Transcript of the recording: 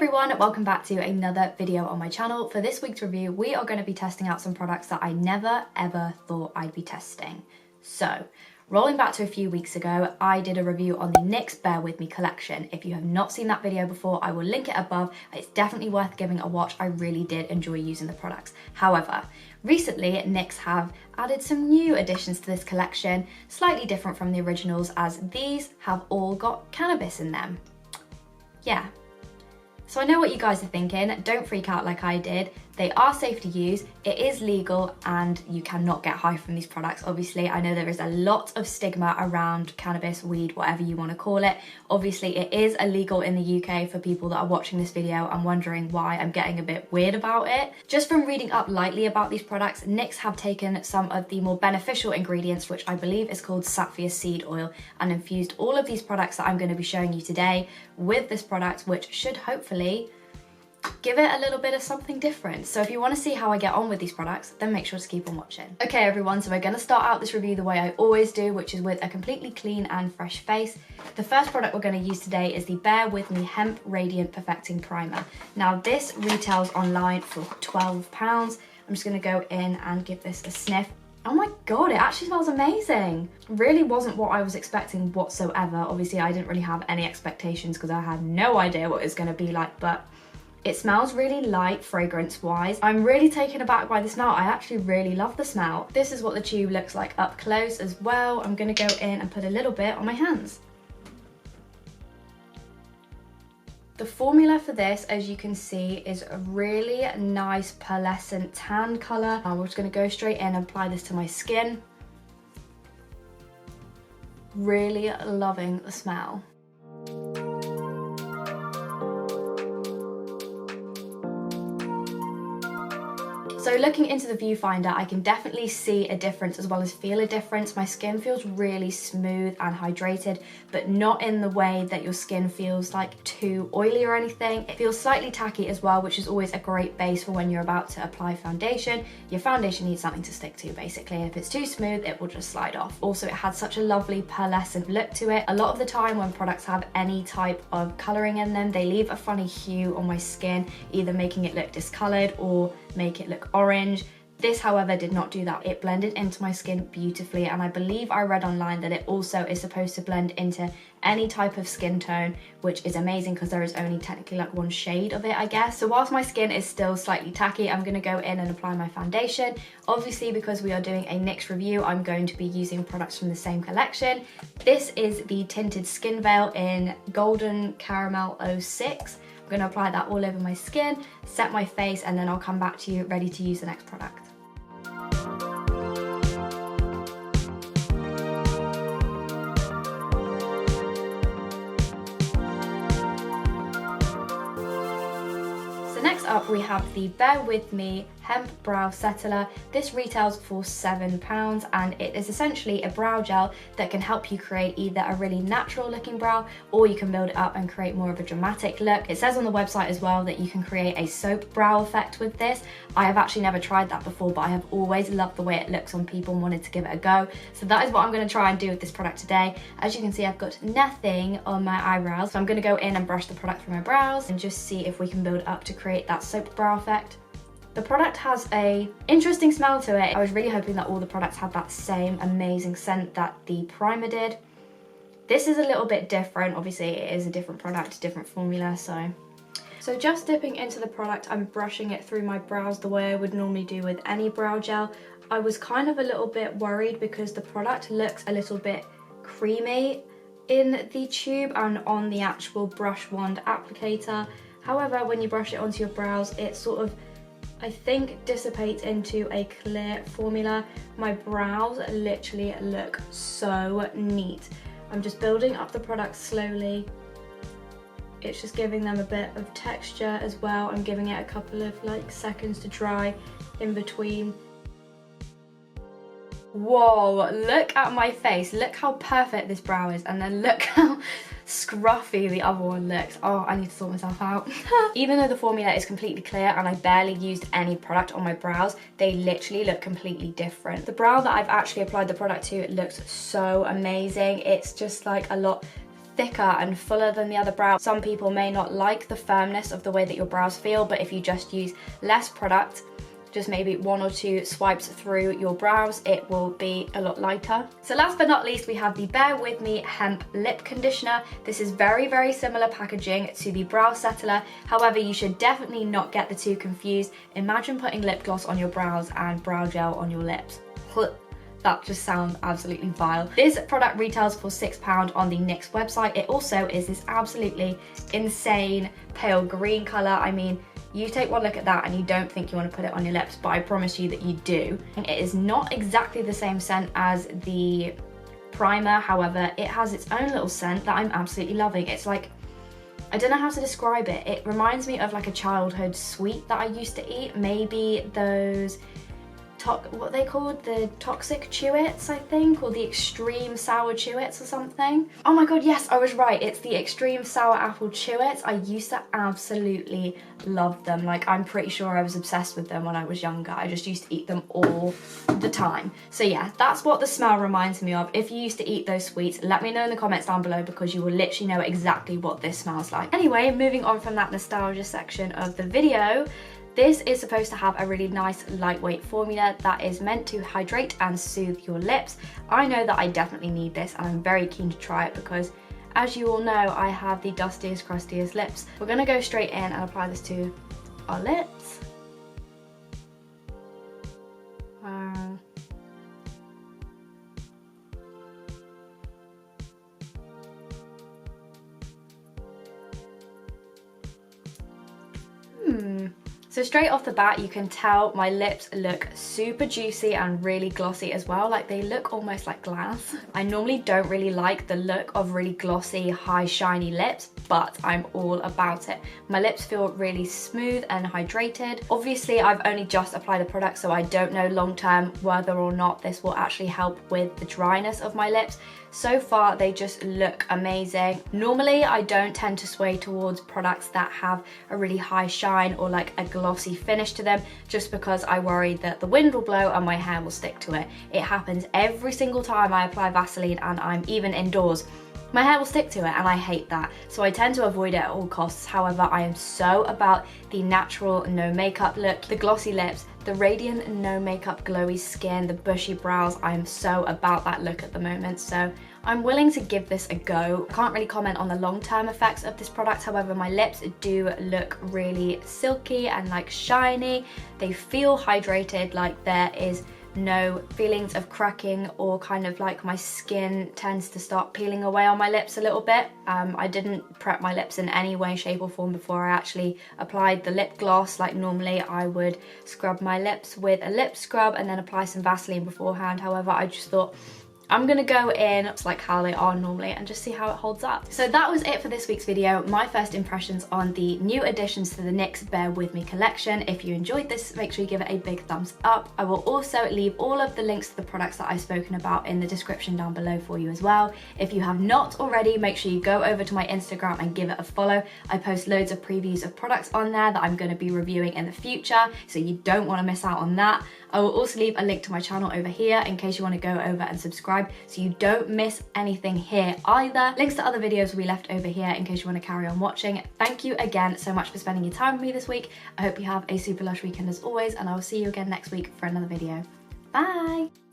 everyone, welcome back to another video on my channel. For this week's review, we are going to be testing out some products that I never ever thought I'd be testing. So, rolling back to a few weeks ago, I did a review on the NYX Bear With Me collection. If you have not seen that video before, I will link it above. It's definitely worth giving a watch. I really did enjoy using the products. However, recently NYX have added some new additions to this collection, slightly different from the originals, as these have all got cannabis in them. Yeah. So I know what you guys are thinking, don't freak out like I did. They are safe to use, it is legal, and you cannot get high from these products. Obviously, I know there is a lot of stigma around cannabis, weed, whatever you want to call it. Obviously, it is illegal in the UK for people that are watching this video and wondering why I'm getting a bit weird about it. Just from reading up lightly about these products, NYX have taken some of the more beneficial ingredients, which I believe is called SATIVA seed oil, and infused all of these products that I'm going to be showing you today with this product, which should hopefully give it a little bit of something different. So if you want to see how I get on with these products, then make sure to keep on watching. Okay everyone, so we're going to start out this review the way I always do, which is with a completely clean and fresh face. The first product we're going to use today is the Bear With Me Hemp Radiant Perfecting Primer. Now this retails online for £12. I'm just going to go in and give this a sniff. Oh my god, it actually smells amazing. Really wasn't what I was expecting whatsoever. Obviously I didn't really have any expectations because I had no idea what it was going to be like, but it smells really light fragrance wise. I'm really taken aback by the smell. I actually really love the smell. This is what the tube looks like up close as well. I'm gonna go in and put a little bit on my hands. The formula for this, as you can see, is a really nice pearlescent tan color. I'm just gonna go straight in and apply this to my skin. Really loving the smell. So looking into the viewfinder, I can definitely see a difference as well as feel a difference. My skin feels really smooth and hydrated, but not in the way that your skin feels like too oily or anything. It feels slightly tacky as well, which is always a great base for when you're about to apply foundation. Your foundation needs something to stick to basically. If it's too smooth, it will just slide off. Also, it has such a lovely pearlescent look to it. A lot of the time when products have any type of colouring in them, they leave a funny hue on my skin, either making it look discoloured or make it look orange. This, however, did not do that. It blended into my skin beautifully, and I believe I read online that it also is supposed to blend into any type of skin tone, which is amazing because there is only technically like one shade of it, I guess. So whilst my skin is still slightly tacky, I'm going to go in and apply my foundation. Obviously, because we are doing a NYX review, I'm going to be using products from the same collection. This is the Tinted Skin Veil in Golden Caramel 06. I'm going to apply that all over my skin, set my face, and then I'll come back to you ready to use the next product. So next up we have the Bear With Me Hemp Brow Settler. This retails for £7 and it is essentially a brow gel that can help you create either a really natural looking brow, or you can build it up and create more of a dramatic look. It says on the website as well that you can create a soap brow effect with this. I have actually never tried that before, but I have always loved the way it looks on people and wanted to give it a go. So that is what I'm going to try and do with this product today. As you can see, I've got nothing on my eyebrows, so I'm going to go in and brush the product through my brows and just see if we can build it up to create that soap brow effect. The product has a interesting smell to it. I was really hoping that all the products had that same amazing scent that the primer did. This is a little bit different. Obviously it is a different product, different formula, so just dipping into the product, I'm brushing it through my brows the way I would normally do with any brow gel. I was kind of a little bit worried because the product looks a little bit creamy in the tube and on the actual brush wand applicator. However, when you brush it onto your brows, it sort of, I think, dissipates into a clear formula. My brows literally look so neat. I'm just building up the product slowly. It's just giving them a bit of texture as well. I'm giving it a couple of seconds to dry in between. Whoa, look at my face. Look how perfect this brow is, and then look how scruffy the other one looks. Oh, I need to sort myself out. Even though the formula is completely clear and I barely used any product on my brows, they literally look completely different. The brow that I've actually applied the product to looks so amazing. It's just like a lot thicker and fuller than the other brow. Some people may not like the firmness of the way that your brows feel, but if you just use less product, just maybe 1 or 2 swipes through your brows, it will be a lot lighter. So last but not least, we have the Bear With Me Hemp Lip Conditioner. This is very, very similar packaging to the Brow Settler. However, you should definitely not get the two confused. Imagine putting lip gloss on your brows and brow gel on your lips. That just sounds absolutely vile. This product retails for £6 on the NYX website. It also is this absolutely insane pale green color. I mean, you take one look at that and you don't think you want to put it on your lips, but I promise you that you do. And it is not exactly the same scent as the primer, however, it has its own little scent that I'm absolutely loving. It's like, I don't know how to describe it. It reminds me of like a childhood sweet that I used to eat. Maybe those, what they called, the toxic Chewits, I think, or the extreme sour Chewits or something. Oh my god, yes, I was right. It's the extreme sour apple Chewits. I used to absolutely love them. Like, I'm pretty sure I was obsessed with them when I was younger. I just used to eat them all the time. So yeah, that's what the smell reminds me of. If you used to eat those sweets, let me know in the comments down below, because you will literally know exactly what this smells like. Anyway, moving on from that nostalgia section of the video, this is supposed to have a really nice lightweight formula that is meant to hydrate and soothe your lips. I know that I definitely need this, and I'm very keen to try it because, as you all know, I have the dustiest, crustiest lips. We're gonna go straight in and apply this to our lips. So straight off the bat, you can tell my lips look super juicy and really glossy as well. Like, they look almost like glass. I normally don't really like the look of really glossy, high, shiny lips, but I'm all about it. My lips feel really smooth and hydrated. Obviously, I've only just applied the product, so I don't know long term whether or not this will actually help with the dryness of my lips. So far, they just look amazing. Normally, I don't tend to sway towards products that have a really high shine or like a glossy finish to them, just because I worry that the wind will blow and my hair will stick to it. It happens every single time I apply Vaseline, and I'm even indoors. My hair will stick to it, and I hate that. So I tend to avoid it at all costs. However, I am so about the natural, no makeup look, the glossy lips, the radiant, no makeup, glowy skin, the bushy brows. I am so about that look at the moment. So I'm willing to give this a go. I can't really comment on the long-term effects of this product. However, my lips do look really silky and like shiny. They feel hydrated, like there is no feelings of cracking, or kind of like my skin tends to start peeling away on my lips a little bit. I didn't prep my lips in any way, shape or form before I actually applied the lip gloss. Like, normally I would scrub my lips with a lip scrub and then apply some Vaseline beforehand. However, I just thought, I'm gonna go in like how they are normally and just see how it holds up. So that was it for this week's video. My first impressions on the new additions to the NYX Bear With Me collection. If you enjoyed this, make sure you give it a big thumbs up. I will also leave all of the links to the products that I've spoken about in the description down below for you as well. If you have not already, make sure you go over to my Instagram and give it a follow. I post loads of previews of products on there that I'm gonna be reviewing in the future, so you don't wanna miss out on that. I will also leave a link to my channel over here in case you want to go over and subscribe, so you don't miss anything here either. Links to other videos will be left over here in case you want to carry on watching. Thank you again so much for spending your time with me this week. I hope you have a super lush weekend as always, and I will see you again next week for another video. Bye!